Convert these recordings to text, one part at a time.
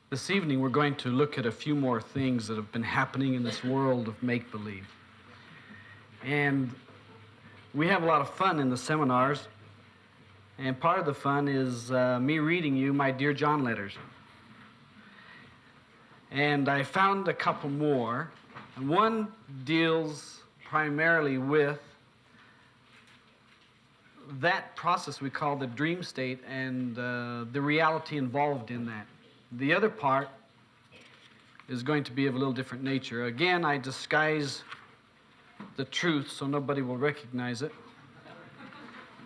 This evening, we're going to look at a few more things that have been happening in this world of make-believe. And we have a lot of fun in the seminars, and part of the fun is me reading you my Dear John letters. And I found a couple more, and one deals primarily with that process we call the dream state and the reality involved in that. The other part is going to be of a little different nature. Again, I disguise the truth so nobody will recognize it.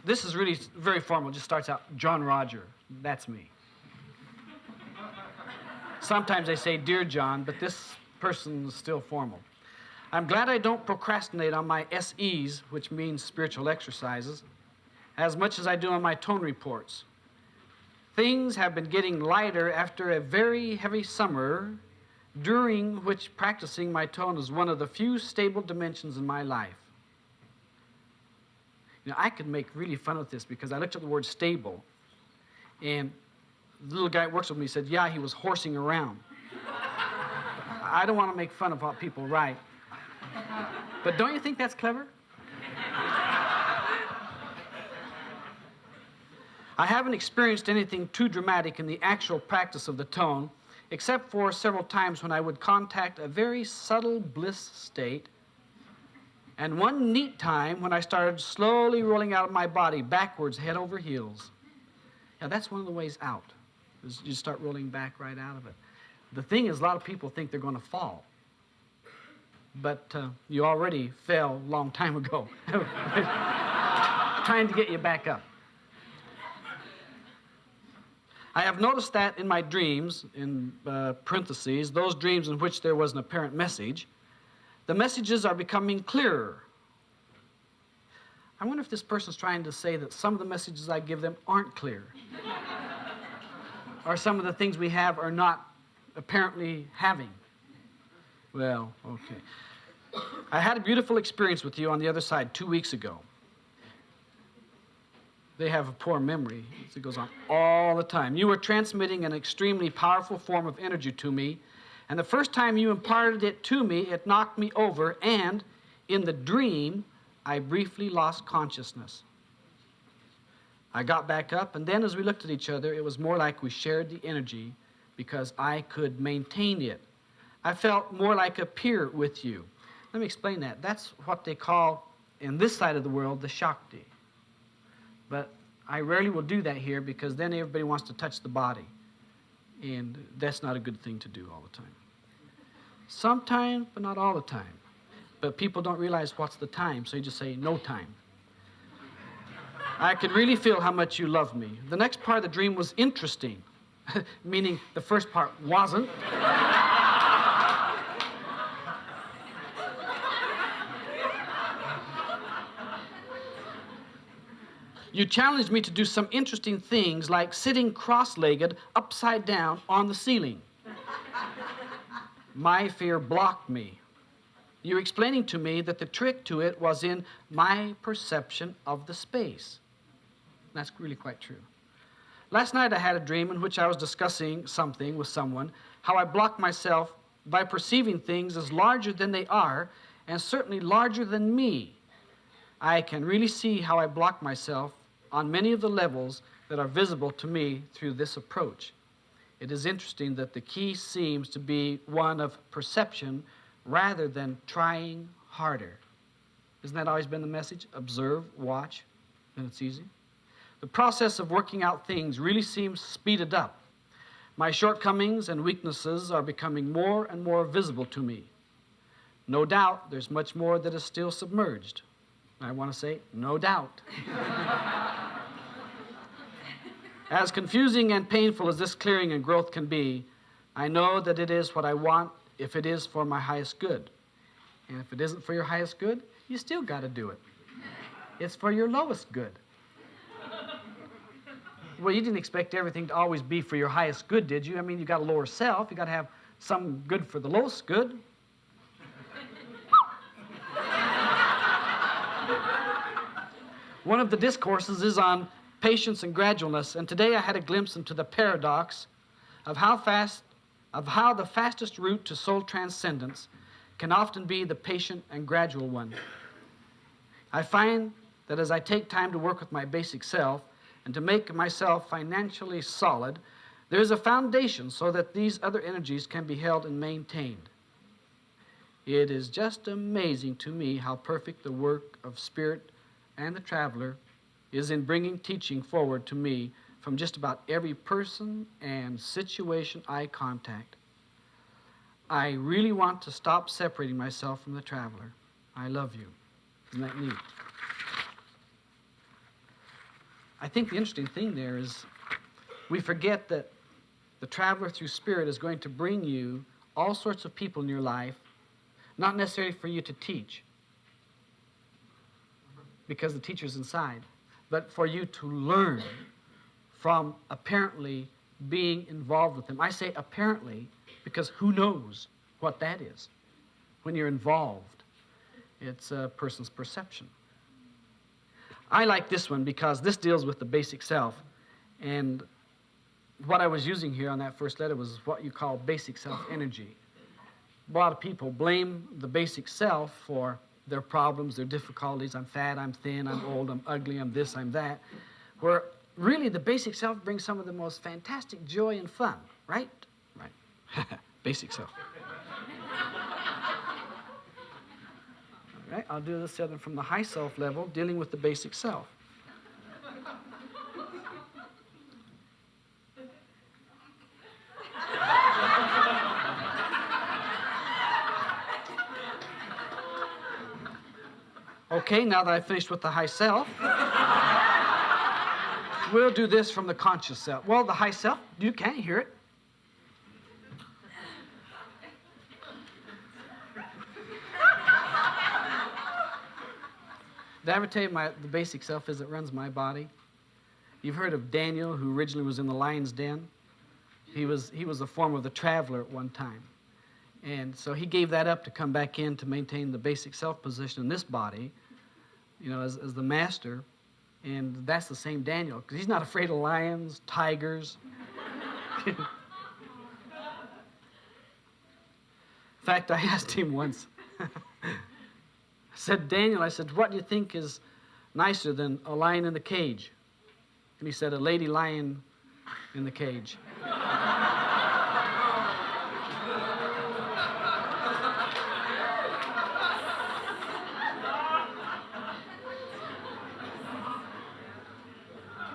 This is really very formal. It just starts out, John Roger. That's me. Sometimes I say, Dear John, but this person is still formal. I'm glad I don't procrastinate on my SEs, which means spiritual exercises, as much as I do on my tone reports. Things have been getting lighter after a very heavy summer, during which practicing my tone is one of the few stable dimensions in my life. You know, I could make really fun of this because I looked at the word stable, and the little guy that works with me said, yeah, he was horsing around. I don't want to make fun of what people write, but don't you think that's clever? I haven't experienced anything too dramatic in the actual practice of the tone, except for several times when I would contact a very subtle bliss state, and one neat time when I started slowly rolling out of my body backwards, head over heels. Now, that's one of the ways out, is you start rolling back right out of it. The thing is, a lot of people think they're going to fall, but you already fell a long time ago, trying to get you back up. I have noticed that in my dreams, in parentheses, those dreams in which there was an apparent message, the messages are becoming clearer. I wonder if this person's trying to say that some of the messages I give them aren't clear. Or some of the things we have are not apparently having. Well, okay. I had a beautiful experience with you on the other side 2 weeks ago. They have a poor memory. It goes on all the time. You were transmitting an extremely powerful form of energy to me, and the first time you imparted it to me, it knocked me over, and in the dream, I briefly lost consciousness. I got back up, and then as we looked at each other, it was more like we shared the energy because I could maintain it. I felt more like a peer with you. Let me explain that. That's what they call, in this side of the world, the Shakti. But I rarely will do that here because then everybody wants to touch the body. And that's not a good thing to do all the time. Sometimes, but not all the time. But people don't realize what's the time, so you just say, no time. I could really feel how much you love me. The next part of the dream was interesting, meaning the first part wasn't. You challenged me to do some interesting things like sitting cross-legged upside down on the ceiling. My fear blocked me. You were explaining to me that the trick to it was in my perception of the space. That's really quite true. Last night I had a dream in which I was discussing something with someone, how I block myself by perceiving things as larger than they are, and certainly larger than me. I can really see how I block myself on many of the levels that are visible to me through this approach. It is interesting that the key seems to be one of perception rather than trying harder. Isn't that always been the message? Observe, watch, and it's easy. The process of working out things really seems speeded up. My shortcomings and weaknesses are becoming more and more visible to me. No doubt there's much more that is still submerged. I want to say, no doubt. As confusing and painful as this clearing and growth can be, I know that it is what I want if it is for my highest good. And if it isn't for your highest good, you still got to do it. It's for your lowest good. Well, you didn't expect everything to always be for your highest good, did you? I mean, you got a lower self. You got to have some good for the lowest good. One of the discourses is on patience and gradualness, and today I had a glimpse into the paradox of how fast of how the fastest route to soul transcendence can often be the patient and gradual one. I find that as I take time to work with my basic self and to make myself financially solid, there is a foundation so that these other energies can be held and maintained. It is just amazing to me how perfect the work of Spirit and the traveler is in bringing teaching forward to me from just about every person and situation I contact. I really want to stop separating myself from the traveler. I love you. Isn't that neat? I think the interesting thing there is we forget that the traveler through Spirit is going to bring you all sorts of people in your life, not necessarily for you to teach, because the teacher's inside, but for you to learn from apparently being involved with them. I say apparently because who knows what that is when you're involved. It's a person's perception. I like this one because this deals with the basic self, and what I was using here on that first letter was what you call basic self energy. A lot of people blame the basic self for their problems, their difficulties. I'm fat, I'm thin, I'm old, I'm ugly, I'm this, I'm that. Where really the basic self brings some of the most fantastic joy and fun, right? Right. Basic self. All right, I'll do this other from the high self level, dealing with the basic self. Okay, now that I've finished with the high self, we'll do this from the conscious self. Well, the high self, you can't hear it. Did I ever tell you the basic self is that runs my body? You've heard of Daniel, who originally was in the lion's den. He was a form of the traveler at one time. And so he gave that up to come back in to maintain the basic self position in this body, you know, as the master. And that's the same Daniel, because he's not afraid of lions, tigers. In fact, I asked him once, I said, Daniel, I said, what do you think is nicer than a lion in the cage? And he said, a lady lion in the cage.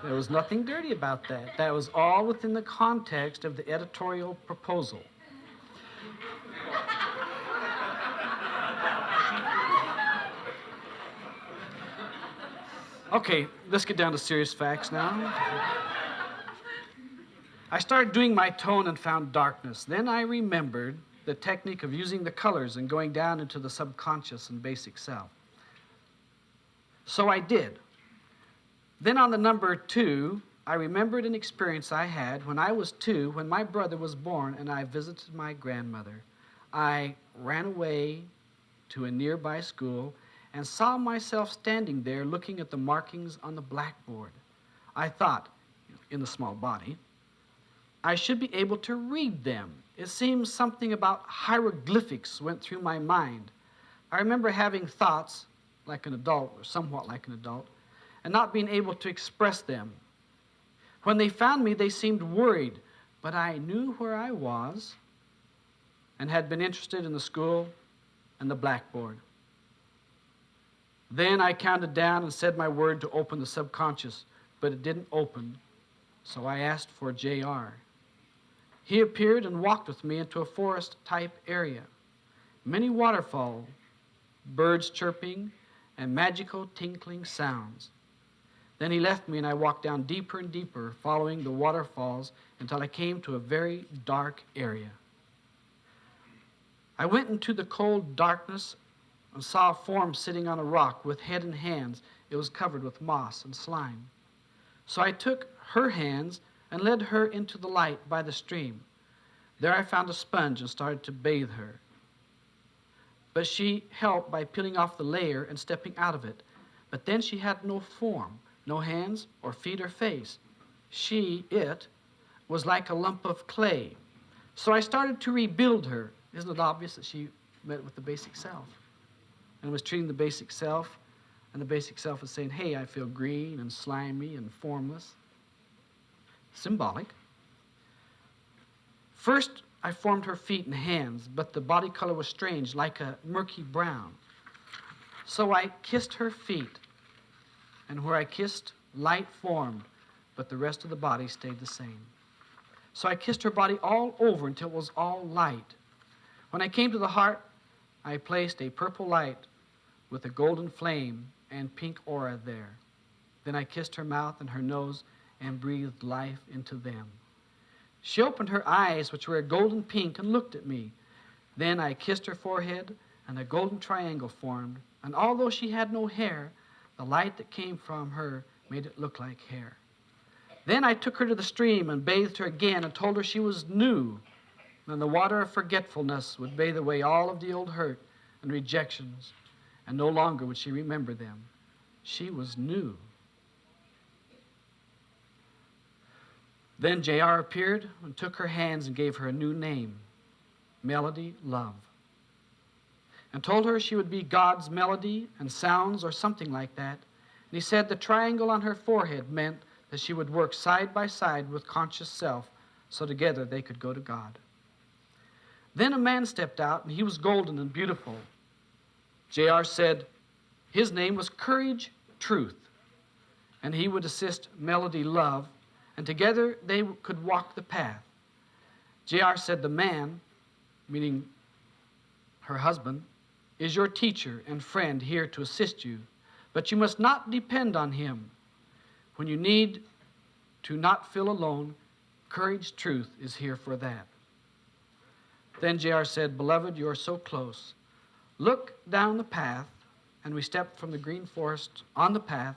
There was nothing dirty about that. That was all within the context of the editorial proposal. Okay, let's get down to serious facts now. I started doing my tone and found darkness. Then I remembered the technique of using the colors and going down into the subconscious and basic self. So I did. Then on the number 2, I remembered an experience I had when I was 2, when my brother was born and I visited my grandmother. I ran away to a nearby school and saw myself standing there looking at the markings on the blackboard. I thought, in the small body, I should be able to read them. It seems something about hieroglyphics went through my mind. I remember having thoughts like an adult, or somewhat like an adult, and not being able to express them. When they found me, they seemed worried, but I knew where I was and had been interested in the school and the blackboard. Then I counted down and said my word to open the subconscious, but it didn't open, so I asked for J.R. He appeared and walked with me into a forest-type area. Many waterfalls, birds chirping, and magical tinkling sounds. Then he left me and I walked down deeper and deeper, following the waterfalls until I came to a very dark area. I went into the cold darkness and saw a form sitting on a rock with head and hands. It was covered with moss and slime. So I took her hands and led her into the light by the stream. There I found a sponge and started to bathe her. But she helped by peeling off the layer and stepping out of it. But then she had no form, no hands or feet or face. It was like a lump of clay. So I started to rebuild her. Isn't it obvious that she met with the basic self and was treating the basic self, and the basic self was saying, hey, I feel green and slimy and formless. Symbolic. First, I formed her feet and hands, but the body color was strange, like a murky brown. So I kissed her feet, and where I kissed, light formed, but the rest of the body stayed the same. So I kissed her body all over until it was all light. When I came to the heart, I placed a purple light with a golden flame and pink aura there. Then I kissed her mouth and her nose and breathed life into them. She opened her eyes, which were a golden pink, and looked at me. Then I kissed her forehead, and a golden triangle formed. And although she had no hair, the light that came from her made it look like hair. Then I took her to the stream and bathed her again and told her she was new. And the water of forgetfulness would bathe away all of the old hurt and rejections, and no longer would she remember them. She was new. Then J.R. appeared and took her hands and gave her a new name, Melody Love, and told her she would be God's melody and sounds or something like that. And he said the triangle on her forehead meant that she would work side by side with conscious self, so together they could go to God. Then a man stepped out, and he was golden and beautiful. J.R. said his name was Courage Truth, and he would assist Melody Love, and together they could walk the path. J.R. said the man, meaning her husband, is your teacher and friend here to assist you, but you must not depend on him. When you need to not feel alone, Courage Truth is here for that. Then J.R. said, beloved, you are so close. Look down the path, and we stepped from the green forest on the path,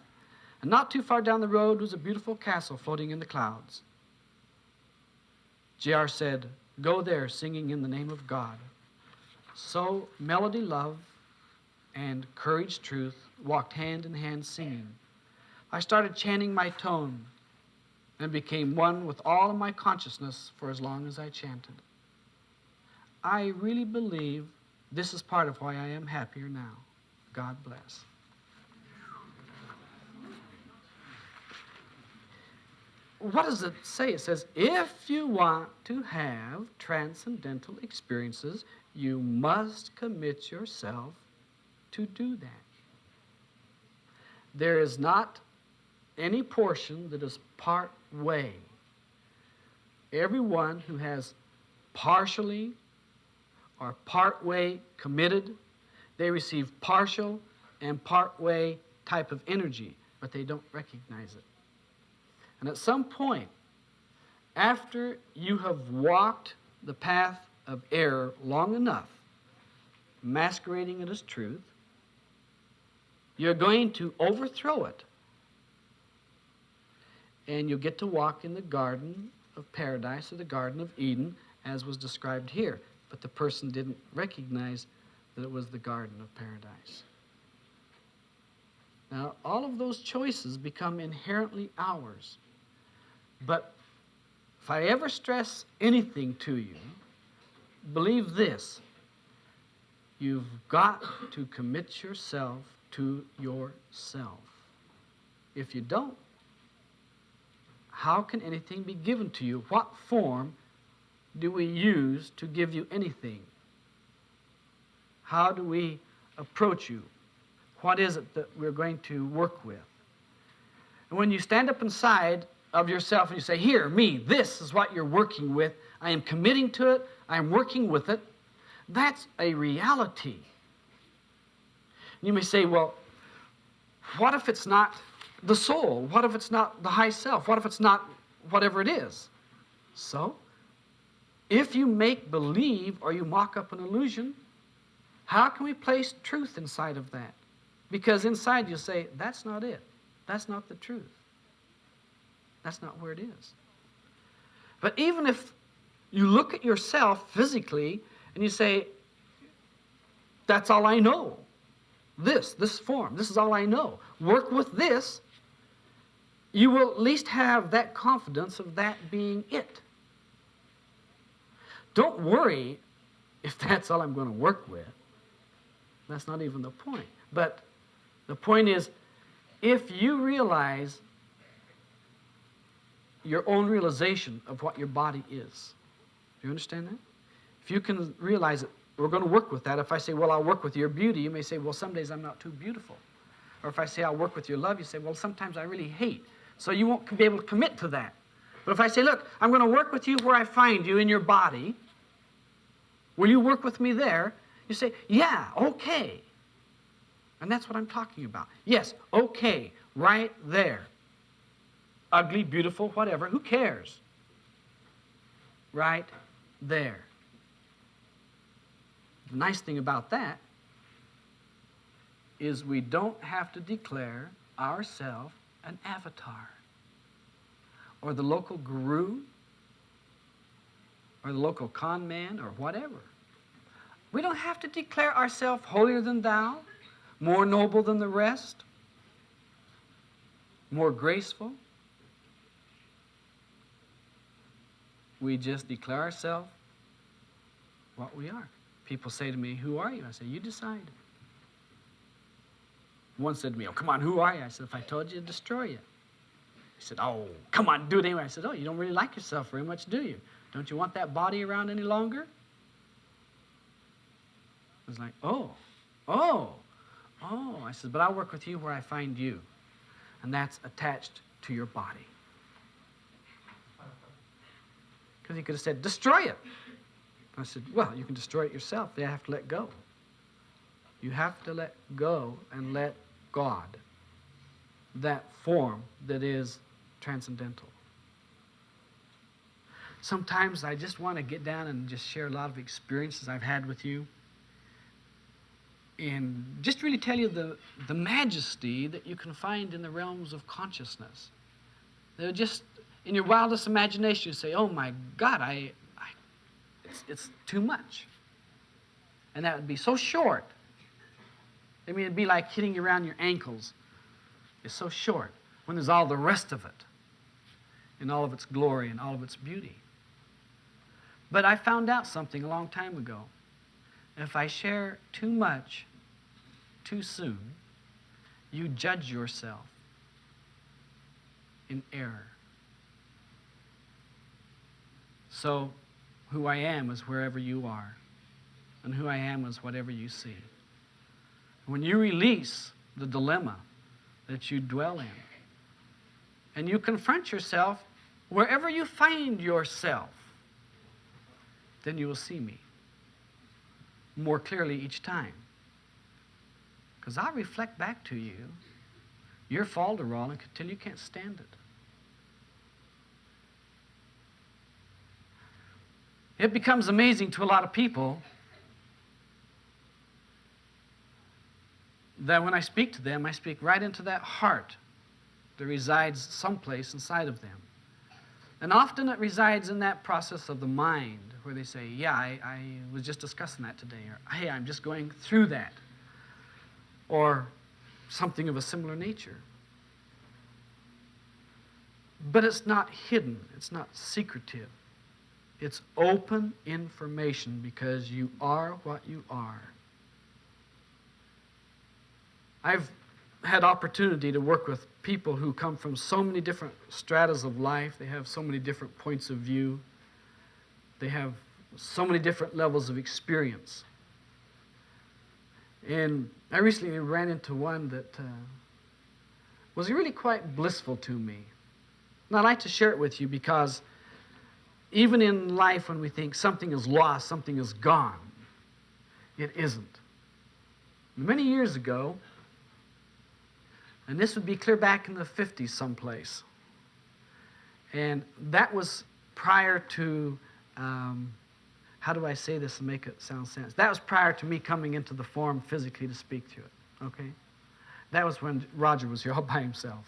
and not too far down the road was a beautiful castle floating in the clouds. J.R. said, go there singing in the name of God. So Melody Love and Courage Truth walked hand in hand singing. I started chanting my tone and became one with all of my consciousness for as long as I chanted. I really believe this is part of why I am happier now. God bless. What does it say? It says, if you want to have transcendental experiences, you must commit yourself to do that. There is not any portion that is part way. Everyone who has partially or part way committed, they receive partial and part way type of energy, but they don't recognize it. And at some point, after you have walked the path of error long enough, masquerading it as truth, you're going to overthrow it, and you'll get to walk in the garden of paradise or the Garden of Eden, as was described here. But the person didn't recognize that it was the Garden of Paradise. Now, all of those choices become inherently ours. But if I ever stress anything to you, believe this: you've got to commit yourself to yourself. If you don't, how can anything be given to you? What form do we use to give you anything? How do we approach you? What is it that we're going to work with? And when you stand up inside of yourself and you say, here, me, this is what you're working with, I am committing to it, I am working with it, that's a reality. You may say, well, what if it's not the soul? What if it's not the high self? What if it's not whatever it is? So, if you make believe or you mock up an illusion, how can we place truth inside of that? Because inside you say, that's not it. That's not the truth. That's not where it is. But even if you look at yourself physically and you say, that's all I know. This form, this is all I know. Work with this, you will at least have that confidence of that being it. Don't worry if that's all I'm going to work with. That's not even the point. But the point is, if you realize your own realization of what your body is, do you understand that? If you can realize it, we're going to work with that. If I say, well, I'll work with your beauty, you may say, well, some days I'm not too beautiful. Or if I say, I'll work with your love, you say, well, sometimes I really hate. So you won't be able to commit to that. But if I say, look, I'm going to work with you where I find you in your body, will you work with me there? You say, yeah, okay. And that's what I'm talking about. Yes, okay, right there. Ugly, beautiful, whatever, who cares? Right there. The nice thing about that is we don't have to declare ourselves an avatar or the local guru or the local con man or whatever. We don't have to declare ourselves holier than thou, more noble than the rest, more graceful. We just declare ourselves what we are. People say to me, who are you? I say, you decide. One said to me, oh, come on, who are you? I said, if I told you, I'd destroy you. He said, oh, come on, do it anyway. I said, oh, you don't really like yourself very much, do you? Don't you want that body around any longer? I was like, oh. I said, but I'll work with you where I find you. And that's attached to your body. Because he could have said, destroy it. I said, well, you can destroy it yourself. You have to let go. You have to let go and let God, that form that is transcendental. Sometimes I just want to get down and just share a lot of experiences I've had with you and just really tell you the majesty that you can find in the realms of consciousness. They're just, in your wildest imagination, you say, oh my God, it's too much. And that would be so short. I mean, it'd be like hitting you around your ankles. It's so short when there's all the rest of it in all of its glory and all of its beauty. But I found out something a long time ago. If I share too much too soon, you judge yourself in error. So, who I am is wherever you are, and who I am is whatever you see. When you release the dilemma that you dwell in, and you confront yourself wherever you find yourself, then you will see me more clearly each time. Because I'll reflect back to you your falderall until you can't stand it. It becomes amazing to a lot of people that when I speak to them, I speak right into that heart that resides someplace inside of them. And often it resides in that process of the mind where they say, yeah, I was just discussing that today, or hey, I'm just going through that, or something of a similar nature. But it's not hidden, it's not secretive. It's open information because you are what you are. I've had opportunity to work with people who come from so many different stratas of life. They have so many different points of view. They have so many different levels of experience. And I recently ran into one that was really quite blissful to me. And I'd like to share it with you because even in life when we think something is lost, something is gone, it isn't. Many years ago, and this would be clear back in the 50s someplace, and that was prior to, how do I say this and make it sound sense? That was prior to me coming into the form physically to speak to it, okay? That was when Roger was here all by himself.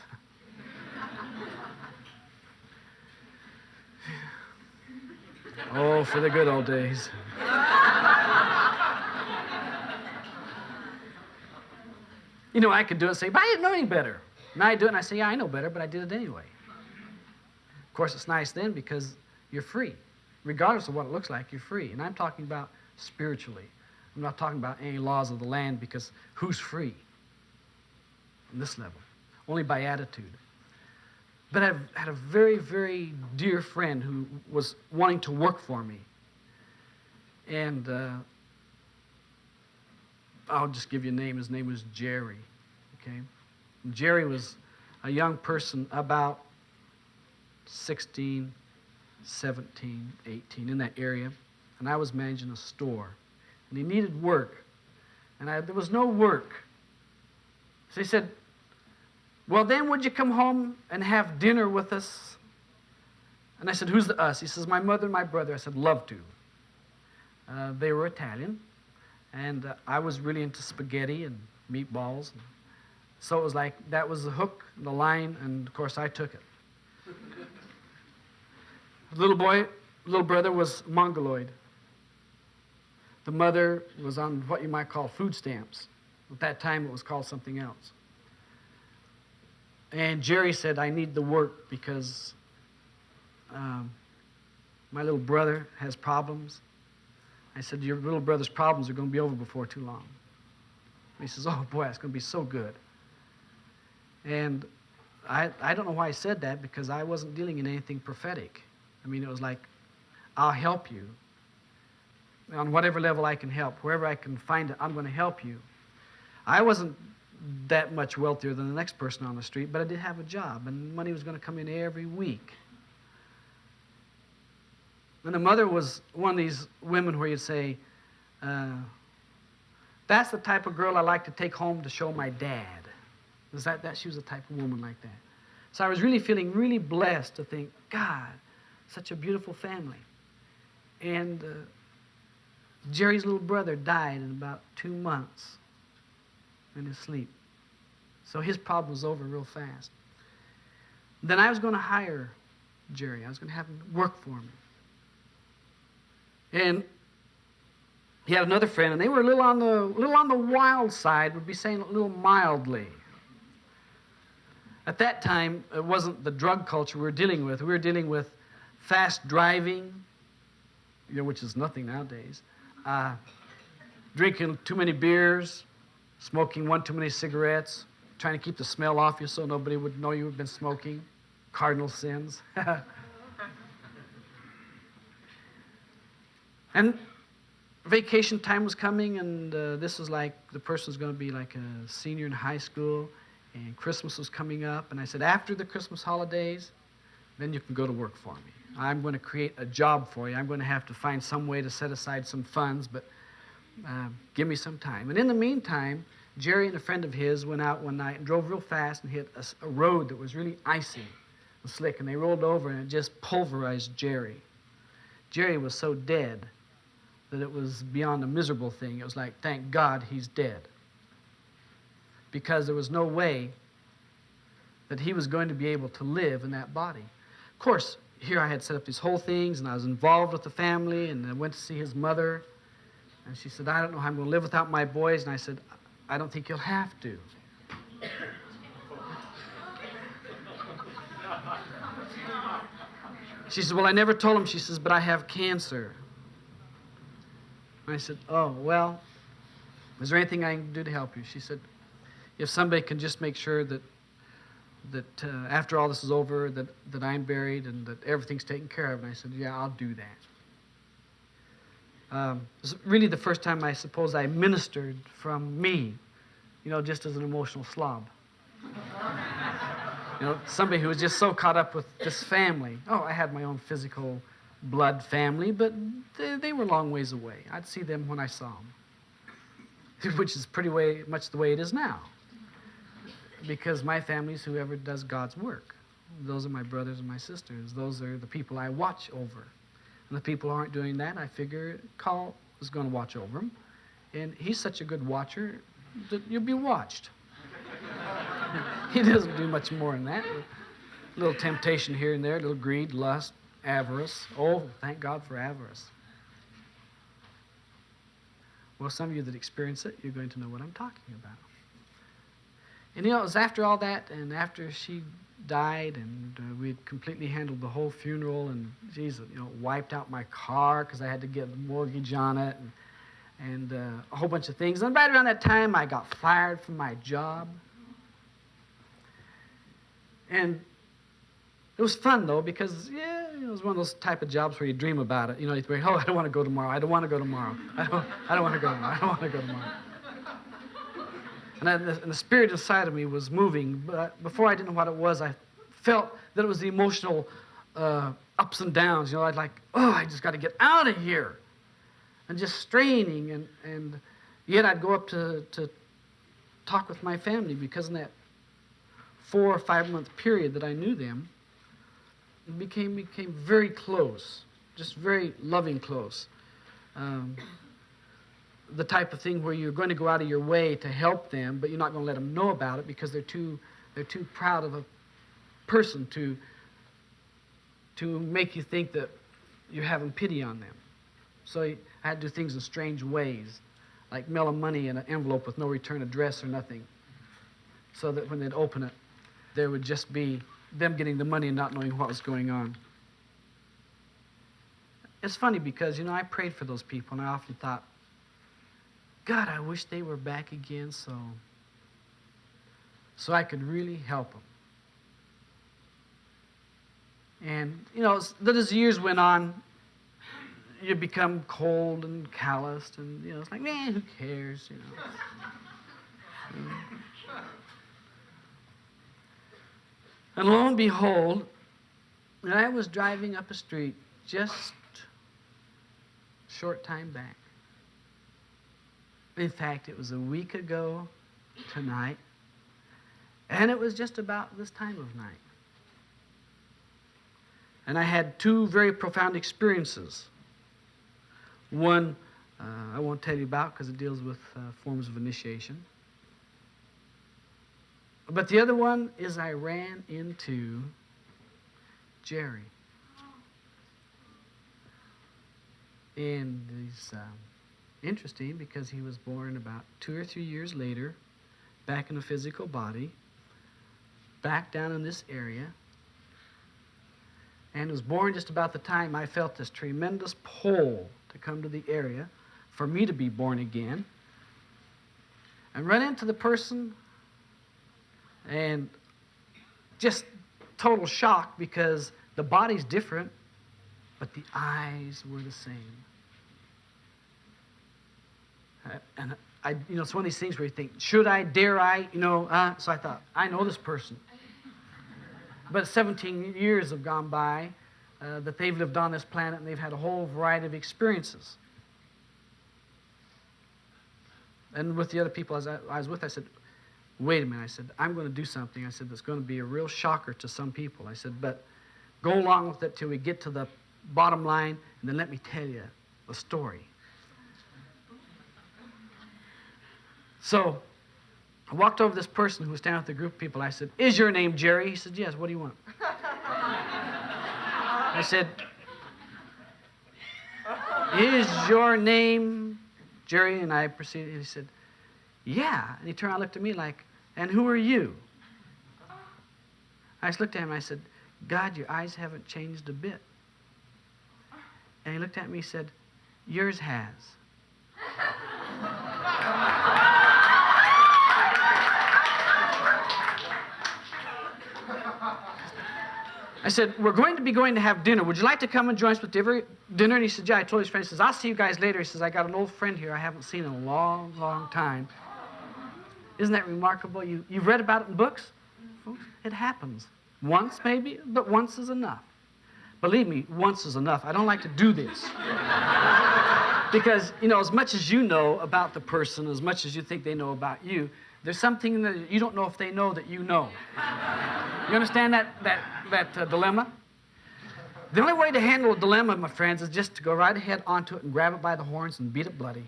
Oh, for the good old days. You know, I could do it and say, but I didn't know any better. And I do it and I say, yeah, I know better, but I did it anyway. Of course, it's nice then because you're free. regardless of what it looks like, you're free. And I'm talking about spiritually. I'm not talking about any laws of the land, because who's free on this level? Only by attitude. But I've had a very, very dear friend who was wanting to work for me. And I'll just give you a name. His name was Jerry. Okay? Jerry was a young person, about 16, 17, 18, in that area. And I was managing a store. And he needed work. And there was no work. So he said, well, then would you come home and have dinner with us? And I said, who's the us? He says, my mother and my brother. I said, love to. They were Italian. And I was really into spaghetti and meatballs. So it was like, that was the hook, the line, and of course I took it. The little brother was Mongoloid. The mother was on what you might call food stamps. At that time, it was called something else. And Jerry said, I need the work because my little brother has problems. I said, your little brother's problems are going to be over before too long. And he says, oh boy, it's going to be so good. And I don't know why I said that, because I wasn't dealing in anything prophetic. I mean, it was like, I'll help you. On whatever level I can help, wherever I can find it, I'm going to help you. I wasn't that much wealthier than the next person on the street, but I did have a job, and money was going to come in every week. And the mother was one of these women where you'd say, that's the type of girl I like to take home to show my dad. She was the type of woman like that. So I was really feeling really blessed to think, God, such a beautiful family. And Jerry's little brother died in about 2 months in his sleep. So his problem was over real fast. Then I was going to hire Jerry. I was going to have him work for me. And he had another friend, and they were a little on the wild side, would be saying it a little mildly. At that time, it wasn't the drug culture we were dealing with. We were dealing with fast driving, which is nothing nowadays. Drinking too many beers, smoking one too many cigarettes, trying to keep the smell off you so nobody would know you had been smoking. Cardinal sins. And vacation time was coming, and this was like, the person was going to be like a senior in high school, and Christmas was coming up, and I said, after the Christmas holidays, then you can go to work for me. I'm going to create a job for you. I'm going to have to find some way to set aside some funds, but give me some time. And in the meantime, Jerry and a friend of his went out one night and drove real fast and hit a road that was really icy and slick, and they rolled over, and it just pulverized Jerry. Jerry was so dead that it was beyond a miserable thing. It was like, thank God he's dead. Because there was no way that he was going to be able to live in that body. Of course, here I had set up these whole things, and I was involved with the family, and I went to see his mother, and she said, I don't know how I'm going to live without my boys, and I said, I don't think you'll have to. She said, well, I never told him. She says, but I have cancer. And I said, oh, well, is there anything I can do to help you? She said, if somebody can just make sure that after all this is over, that I'm buried and that everything's taken care of. And I said, yeah, I'll do that. It was really the first time, I suppose, I ministered from me, just as an emotional slob. Somebody who was just so caught up with this family. Oh, I had my own physical blood family, but they were a long ways away. I'd see them when I saw them, which is pretty much the way it is now. Because my family's whoever does God's work. Those are my brothers and my sisters. Those are the people I watch over. And the people who aren't doing that, I figure Carl is going to watch over them. And he's such a good watcher that you'll be watched. He doesn't do much more than that. A little temptation here and there, a little greed, lust, avarice. Oh, thank God for avarice. Well, some of you that experience it, you're going to know what I'm talking about. And it was after all that, and after she died, and we had completely handled the whole funeral, and Jesus, wiped out my car because I had to get a mortgage on it, and a whole bunch of things. And right around that time, I got fired from my job. And it was fun, though, because, it was one of those type of jobs where you dream about it. You think, I don't want to go tomorrow. I don't want to go tomorrow. I don't want to go tomorrow. I don't want to go tomorrow. And the spirit inside of me was moving. But before I didn't know what it was, I felt that it was the emotional ups and downs. I'd like, I just got to get out of here. And just straining. And yet I'd go up to talk with my family, because in that 4 or 5 month period that I knew them, it became very close, just very loving close. The type of thing where you're going to go out of your way to help them, but you're not going to let them know about it because they're too proud of a person to make you think that you're having pity on them. So I had to do things in strange ways, like mail them money in an envelope with no return address or nothing, so that when they'd open it, there would just be them getting the money and not knowing what was going on. It's funny because, I prayed for those people, and I often thought, God, I wish they were back again so I could really help them. And, as the years went on, you become cold and calloused, and, it's like, who cares, And lo and behold, I was driving up a street just a short time back. In fact, it was a week ago tonight, and it was just about this time of night. And I had 2 very profound experiences. One I won't tell you about because it deals with forms of initiation. But the other one is I ran into Jerry. And he's interesting because he was born about 2 or 3 years later, back in a physical body, back down in this area, and was born just about the time I felt this tremendous pull to come to the area for me to be born again, and run into the person, and just total shock because the body's different, but the eyes were the same. And it's one of these things where you think, should I, dare I, so I thought, I know this person. But 17 years have gone by that they've lived on this planet, and they've had a whole variety of experiences. And with the other people I was with, I said, wait a minute. I said, I'm going to do something. I said, that's going to be a real shocker to some people. I said, but go along with it till we get to the bottom line, and then let me tell you a story. So I walked over to this person who was standing with a group of people. I said, is your name Jerry? He said, yes. What do you want? I said, is your name Jerry? And I proceeded, he said, yeah. And he turned around and looked at me like, and who are you? I just looked at him and I said, God, your eyes haven't changed a bit. And he looked at me and said, yours has. I said, we're going to have dinner. Would you like to come and join us with dinner? And he said, yeah. I told his friend, he says, I'll see you guys later. He says, I got an old friend here I haven't seen in a long, long time. Isn't that remarkable? You've read about it in books? Folks, it happens. Once, maybe, but once is enough. Believe me, once is enough. I don't like to do this. Because, as much as you know about the person, as much as you think they know about you, there's something that you don't know if they know that you know. You understand that dilemma? The only way to handle a dilemma, my friends, is just to go right ahead onto it and grab it by the horns and beat it bloody.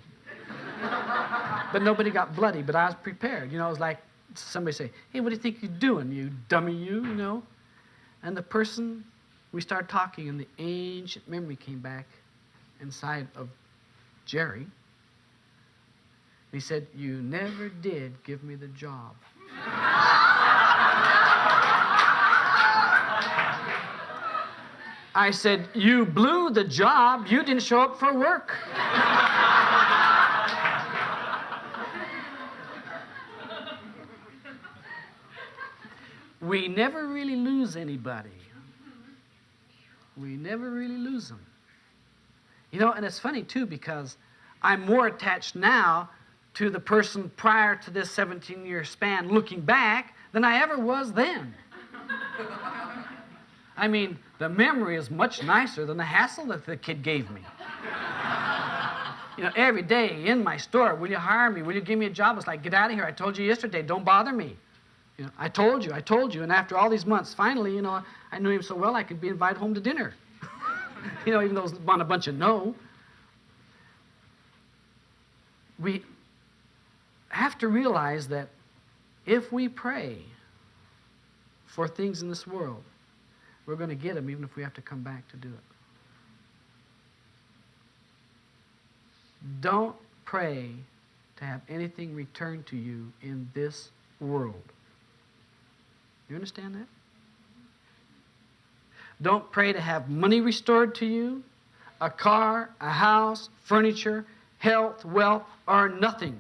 But nobody got bloody, but I was prepared. It was like somebody say, hey, what do you think you're doing, you dummy, you? And the person, we started talking, and the ancient memory came back inside of Jerry. He said, you never did give me the job. I said, you blew the job. You didn't show up for work. We never really lose anybody. We never really lose them. You know, and it's funny, too, because I'm more attached now to the person prior to this 17-year span looking back than I ever was then. I mean, the memory is much nicer than the hassle that the kid gave me. You know, every day in my store, will you hire me? Will you give me a job? It's like, get out of here. I told you yesterday, don't bother me. You know, I told you. And after all these months, finally, you know, I knew him so well I could be invited home to dinner. You know, even though it was on a bunch of no. We have to realize that if we pray for things in this world, we're going to get them even if we have to come back to do it. Don't pray to have anything returned to you in this world. You understand that? Don't pray to have money restored to you, a car, a house, furniture, health, wealth, or nothing.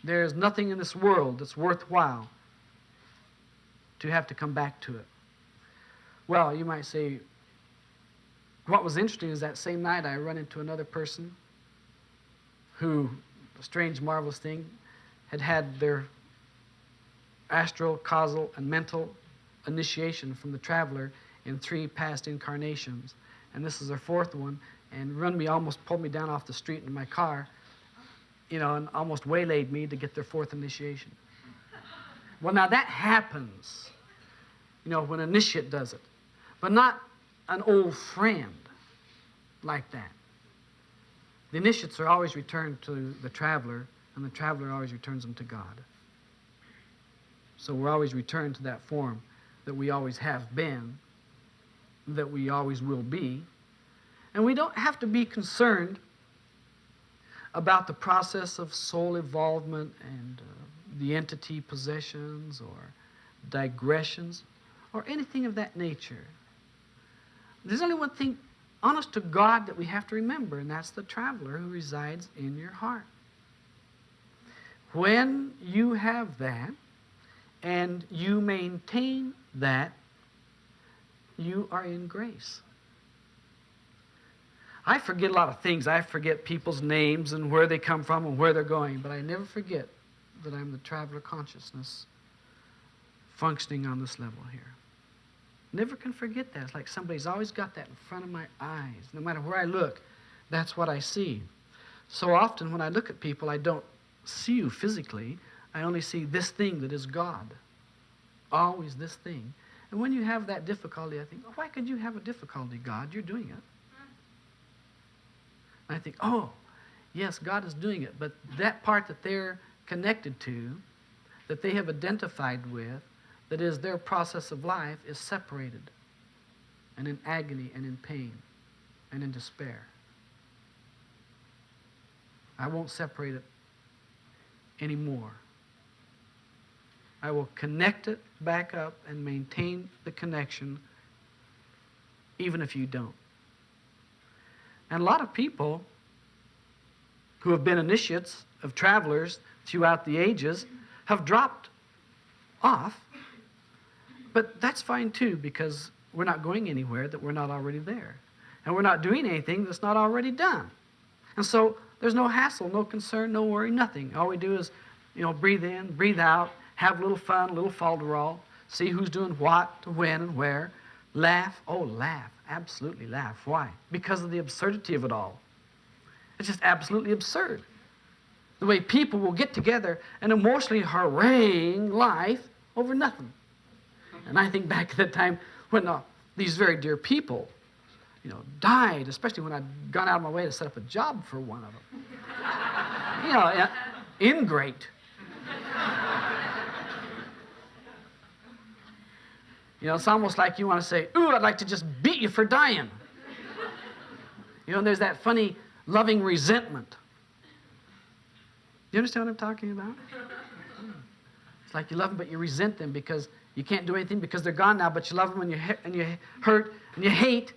There is nothing in this world that's worthwhile to have to come back to it. Well, you might say, what was interesting is that same night I run into another person who, a strange, marvelous thing, had their astral, causal, and mental initiation from the traveler in 3 past incarnations. And this is their 4th one, and almost pulled me down off the street in my car, you know, and almost waylaid me to get their 4th initiation. Well, now that happens, you know, when an initiate does it, but not an old friend like that. The initiates are always returned to the traveler, and the traveler always returns them to God. So we're always returned to that form that we always have been, that we always will be. And we don't have to be concerned about the process of soul involvement and the entity possessions or digressions or anything of that nature. There's only one thing, honest to God, that we have to remember, and that's the traveler who resides in your heart. When you have that, and you maintain that, you are in grace. I forget a lot of things. I forget people's names and where they come from and where they're going, but I never forget that I'm the traveler consciousness functioning on this level here. Never can forget that. It's like somebody's always got that in front of my eyes. No matter where I look, that's what I see. So often when I look at people, I don't see you physically. I only see this thing that is God. Always this thing. And when you have that difficulty, I think, oh, why could you have a difficulty, God? You're doing it. And I think, oh, yes, God is doing it. But that part that they're connected to, that they have identified with, that is their process of life, is separated and in agony and in pain and in despair. I won't separate it anymore. I will connect it back up and maintain the connection even if you don't. And a lot of people who have been initiates of travelers throughout the ages have dropped off, but that's fine too, because we're not going anywhere that we're not already there. And we're not doing anything that's not already done. And so there's no hassle, no concern, no worry, nothing. All we do is, you know, breathe in, breathe out, have a little fun, a little falderall, see who's doing what, when, and where. Laugh. Oh, laugh. Absolutely laugh. Why? Because of the absurdity of it all. It's just absolutely absurd. The way people will get together and emotionally harangue life over nothing. And I think back at the time when these very dear people, you know, died, especially when I'd gone out of my way to set up a job for one of them. You know, ingrate. You know, it's almost like you want to say, ooh, I'd like to just beat you for dying. You know, and there's that funny, loving resentment. You understand what I'm talking about? It's like you love them, but you resent them because you can't do anything because they're gone now, but you love them and you hurt and you hate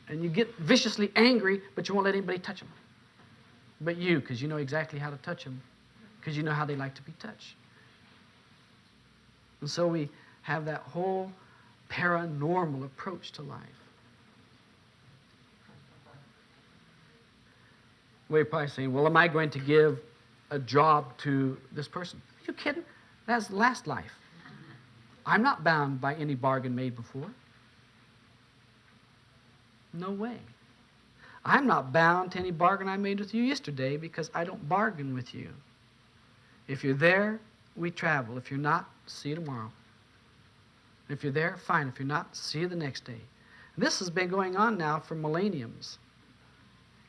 and you get viciously angry, but you won't let anybody touch them. But you, because you know exactly how to touch them, because you know how they like to be touched. And so we have that whole paranormal approach to life. Well, you're probably saying, well, am I going to give a job to this person? Are you kidding? That's the last life. I'm not bound by any bargain made before. No way. I'm not bound to any bargain I made with you yesterday because I don't bargain with you. If you're there, we travel. If you're not, see you tomorrow. If you're there, fine. If you're not, see you the next day. This has been going on now for millenniums,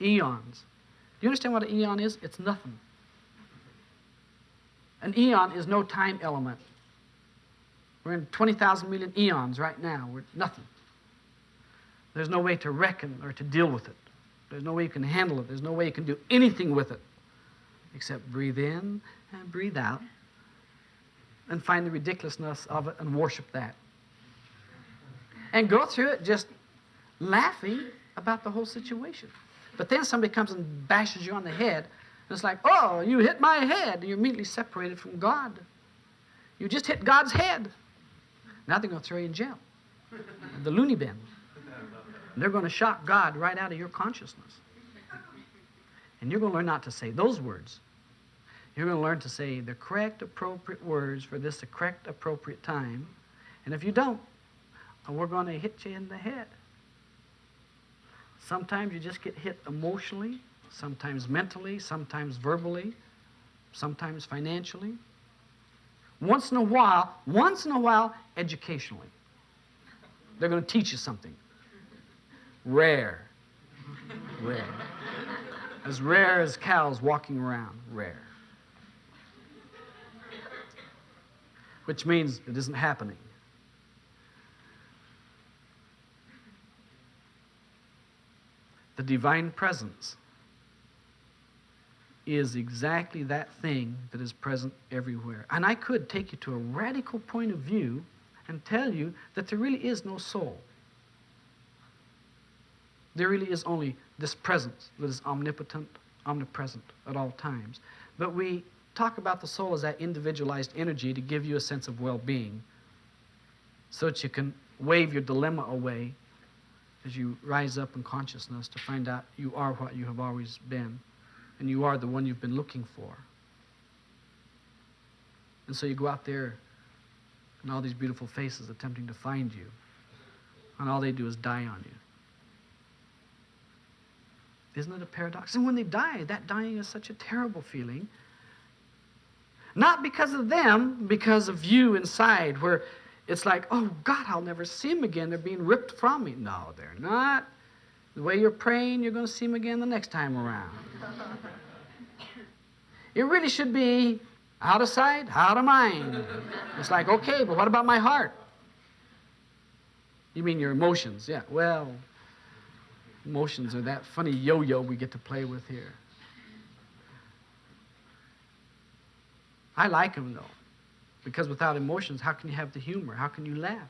eons. Do you understand what an eon is? It's nothing. An eon is no time element. We're in 20,000 million eons right now. We're nothing. There's no way to reckon or to deal with it. There's no way you can handle it. There's no way you can do anything with it except breathe in and breathe out and find the ridiculousness of it and worship that. And go through it just laughing about the whole situation. But then somebody comes and bashes you on the head, and it's like, oh, you hit my head. And you're immediately separated from God. You just hit God's head. Now they're going to throw you in jail. The loony bin. And they're going to shock God right out of your consciousness. And you're going to learn not to say those words. You're going to learn to say the correct, appropriate words for this the correct, appropriate time. And if you don't, we're going to hit you in the head. Sometimes you just get hit emotionally, sometimes mentally, sometimes verbally, sometimes financially. Once in a while, educationally. They're going to teach you something. Rare. As rare as cows walking around. Rare. Which means it isn't happening. The divine presence is exactly that thing that is present everywhere. And I could take you to a radical point of view and tell you that there really is no soul. There really is only this presence that is omnipotent, omnipresent at all times. But we talk about the soul as that individualized energy to give you a sense of well-being so that you can wave your dilemma away as you rise up in consciousness to find out you are what you have always been, and you are the one you've been looking for. And so you go out there and all these beautiful faces attempting to find you, and all they do is die on you. Isn't it a paradox? And when they die, that dying is such a terrible feeling. Not because of them, because of you inside, where it's like, oh, God, I'll never see him again. They're being ripped from me. No, they're not. The way you're praying, you're going to see him again the next time around. It really should be out of sight, out of mind. It's like, okay, but what about my heart? You mean your emotions? Yeah, well, emotions are that funny yo-yo we get to play with here. I like them, though. Because without emotions, how can you have the humor? How can you laugh?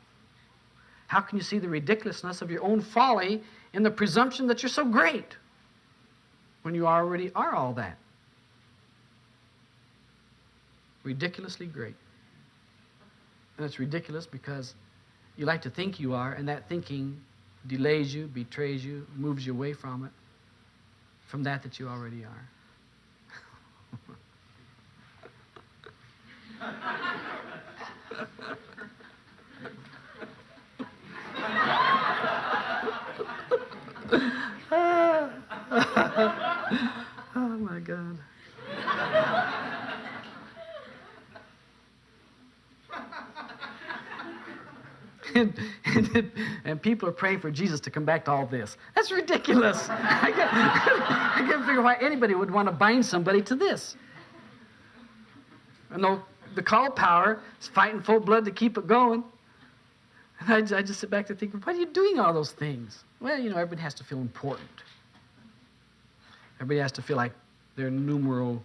How can you see the ridiculousness of your own folly in the presumption that you're so great when you already are all that? Ridiculously great. And it's ridiculous because you like to think you are, and that thinking delays you, betrays you, moves you away from it, from that you already are. Oh my God. And people are praying for Jesus to come back to all this. That's ridiculous. I can't figure why anybody would want to bind somebody to this. And the call power is fighting full blood to keep it going. And I just sit back and think, why are you doing all those things? Well, everybody has to feel important. Everybody has to feel like they're numero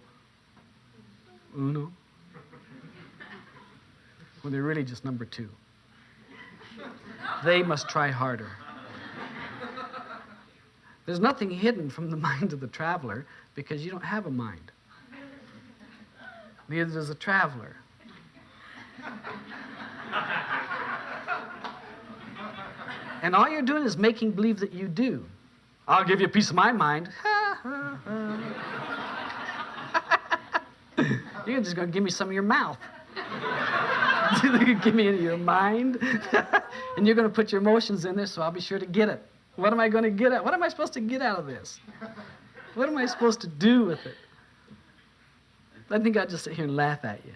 uno. when they're really just number 2. They must try harder. There's nothing hidden from the mind of the traveler because you don't have a mind. Neither does a traveler. And all you're doing is making believe that you do. I'll give you a piece of my mind. You're just going to give me some of your mouth. You're going to give me your mind. And you're going to put your emotions in there, so I'll be sure to get it. What am I going to get at? What am I supposed to get out of this? What am I supposed to do with it? I think I'll just sit here and laugh at you.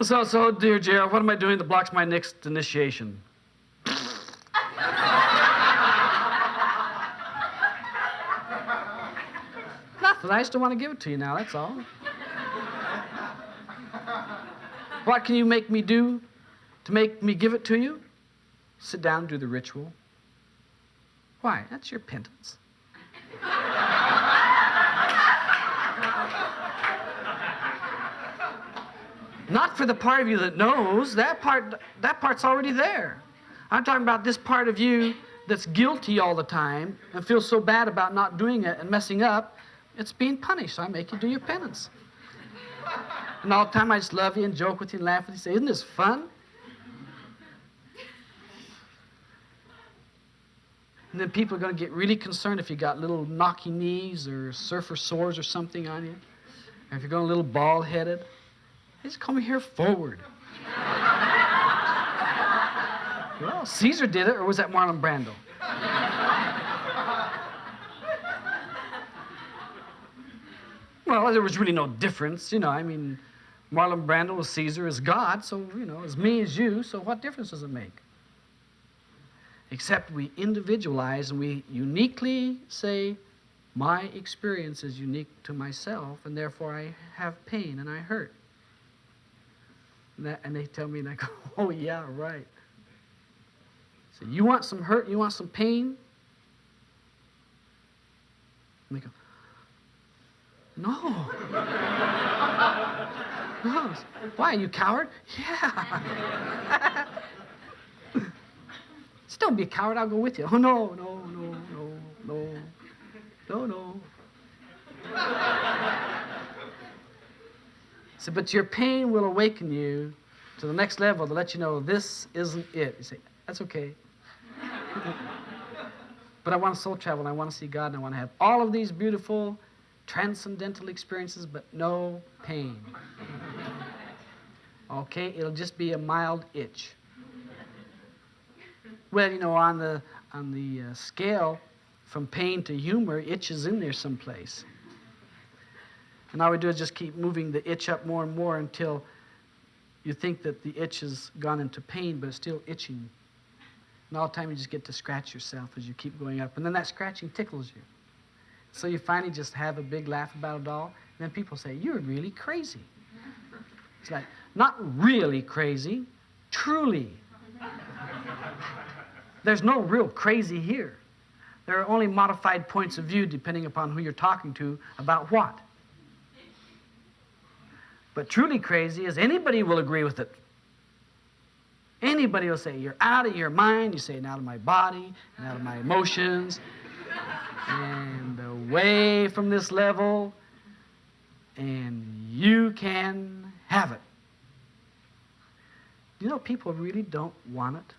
So, dear Gerald, what am I doing that blocks my next initiation? Nothing. I just don't want to give it to you now, that's all. What can you make me do to make me give it to you? Sit down and do the ritual. Why? That's your penance. Not for the part of you that knows. That part's already there. I'm talking about this part of you that's guilty all the time and feels so bad about not doing it and messing up. It's being punished, so I make you do your penance. And all the time I just love you and joke with you and laugh with you and say, isn't this fun? And then people are going to get really concerned if you got little knocky knees or surfer sores or something on you. Or if you're going a little bald-headed. They just come here forward. Well, Caesar did it, or was that Marlon Brando? Well, there was really no difference, I mean, Marlon Brando was Caesar as God, so, as me as you, so what difference does it make? Except we individualize and we uniquely say, my experience is unique to myself, and therefore I have pain and I hurt. And they tell me, and I go, oh, yeah, right. So you want some hurt, you want some pain? And they go, no. No. Why, you coward? Yeah. Just don't be a coward, I'll go with you. Oh, no. So, but your pain will awaken you to the next level to let you know this isn't it. You say, that's okay. But I want to soul travel, and I want to see God, and I want to have all of these beautiful transcendental experiences, but no pain. Okay, it'll just be a mild itch. Well, on the scale from pain to humor, itch is in there someplace. And all we do is just keep moving the itch up more and more until you think that the itch has gone into pain, but it's still itching. And all the time you just get to scratch yourself as you keep going up. And then that scratching tickles you. So you finally just have a big laugh about it all. And then people say, you're really crazy. It's like, not really crazy, truly. There's no real crazy here. There are only modified points of view depending upon who you're talking to about what. But truly crazy is anybody will agree with it. Anybody will say, you're out of your mind. You say, and out of my body, and out of my emotions, and away from this level, and you can have it. People really don't want it.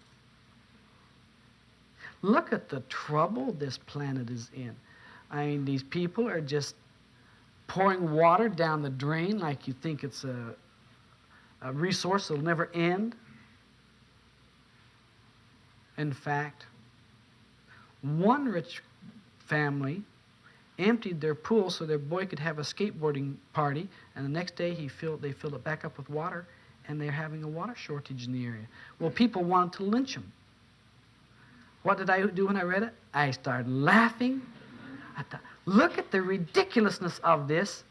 Look at the trouble this planet is in. I mean, these people are just pouring water down the drain like you think it's a resource that'll never end. In fact, one rich family emptied their pool so their boy could have a skateboarding party, and the next day they filled it back up with water, and they're having a water shortage in the area. Well, people wanted to lynch them. What did I do when I read it? I started laughing. I thought, look at the ridiculousness of this.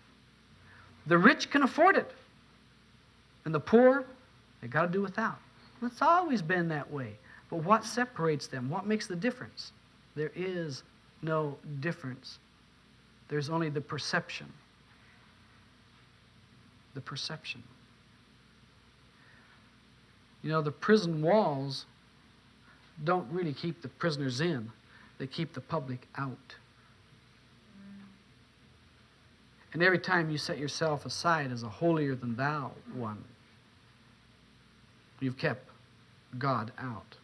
The rich can afford it. And the poor, they got to do without. It's always been that way. But what separates them? What makes the difference? There is no difference. There's only the perception. The perception. You know, the prison walls don't really keep the prisoners in. They keep the public out. And every time you set yourself aside as a holier-than-thou one, you've kept God out.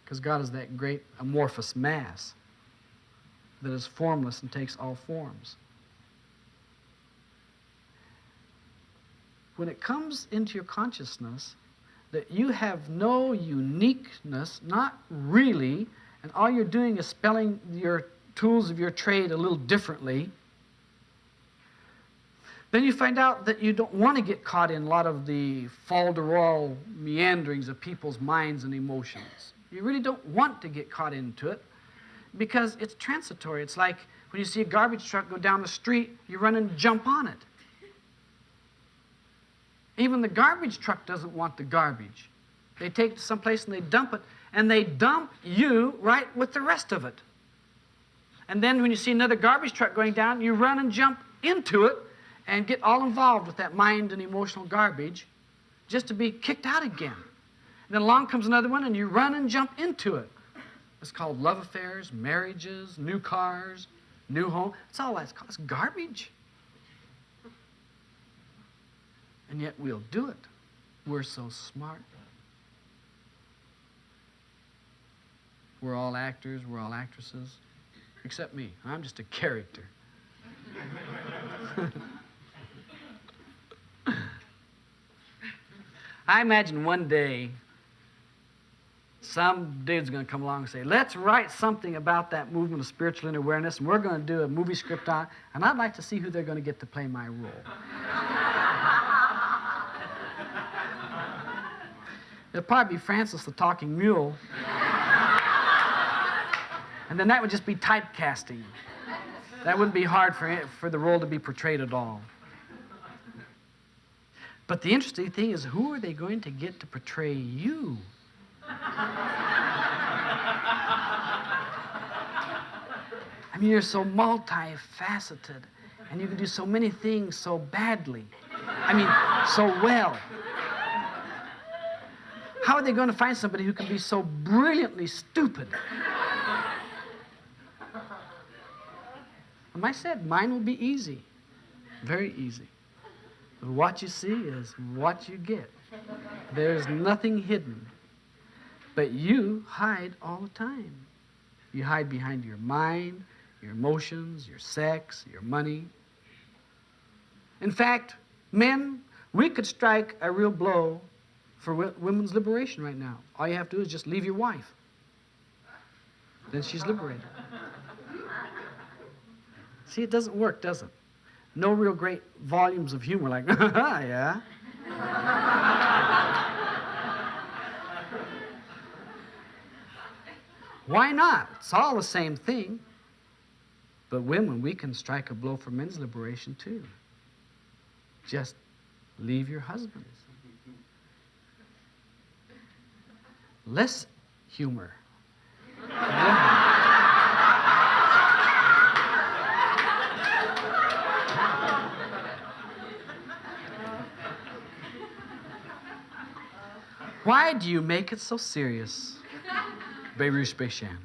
Because God is that great amorphous mass that is formless and takes all forms. When it comes into your consciousness that you have no uniqueness, not really, and all you're doing is spelling your tools of your trade a little differently, then you find out that you don't want to get caught in a lot of the falderal meanderings of people's minds and emotions. You really don't want to get caught into it because it's transitory. It's like when you see a garbage truck go down the street, you run and jump on it. Even the garbage truck doesn't want the garbage. They take it to someplace and they dump it, and they dump you right with the rest of it. And then when you see another garbage truck going down, you run and jump into it and get all involved with that mind and emotional garbage just to be kicked out again. And then along comes another one and you run and jump into it. It's called love affairs, marriages, new cars, new home. It's all that's called. It's garbage. And yet we'll do it. We're so smart. We're all actors, we're all actresses. Except me. I'm just a character. I imagine one day some dude's going to come along and say, let's write something about that movement of spiritual inner awareness, and we're going to do a movie script on it, and I'd like to see who they're going to get to play my role. It'll probably be Francis the Talking Mule. And then that would just be typecasting. That wouldn't be hard for the role to be portrayed at all. But the interesting thing is, who are they going to get to portray you? I mean, you're so multifaceted, and you can do so many things so badly. I mean, so well. How are they going to find somebody who can be so brilliantly stupid? And I said, mine will be easy, very easy. But what you see is what you get. There's nothing hidden. But you hide all the time. You hide behind your mind, your emotions, your sex, your money. In fact, men, we could strike a real blow for women's liberation right now. All you have to do is just leave your wife. Then she's liberated. See, it doesn't work, does it? No real great volumes of humor like, yeah. Why not? It's all the same thing. But women, we can strike a blow for men's liberation too. Just leave your husbands. Less humor. Why do you make it so serious? Berush Beshan.